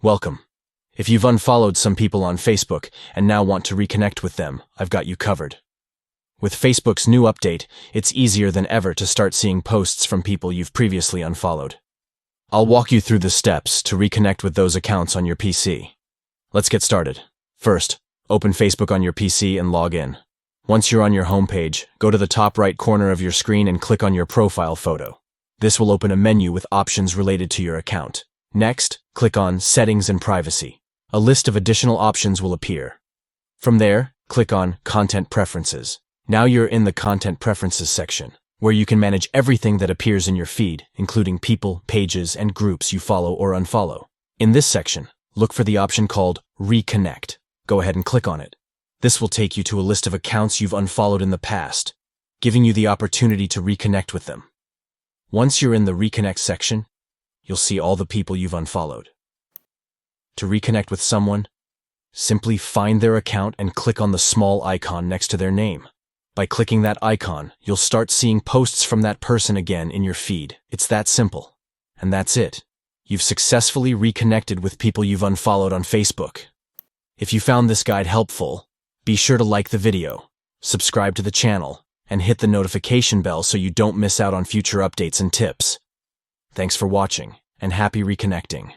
Welcome. If you've unfollowed some people on Facebook and now want to reconnect with them, I've got you covered. With Facebook's new update, it's easier than ever to start seeing posts from people you've previously unfollowed. I'll walk you through the steps to reconnect with those accounts on your PC. Let's get started. First, open Facebook on your PC and log in. Once you're on your homepage, go to the top right corner of your screen and click on your profile photo. This will open a menu with options related to your account. Next, click on Settings and Privacy. A list of additional options will appear. From there, click on Content Preferences. Now you're in the Content Preferences section, where you can manage everything that appears in your feed, including people, pages, and groups you follow or unfollow. In this section, look for the option called Reconnect. Go ahead and click on it. This will take you to a list of accounts you've unfollowed in the past, giving you the opportunity to reconnect with them. Once you're in the Reconnect section, you'll see all the people you've unfollowed. To reconnect with someone, simply find their account and click on the small icon next to their name. By clicking that icon, you'll start seeing posts from that person again in your feed. It's that simple. And that's it. You've successfully reconnected with people you've unfollowed on Facebook. If you found this guide helpful, be sure to like the video, subscribe to the channel, and hit the notification bell so you don't miss out on future updates and tips. Thanks for watching, and happy reconnecting.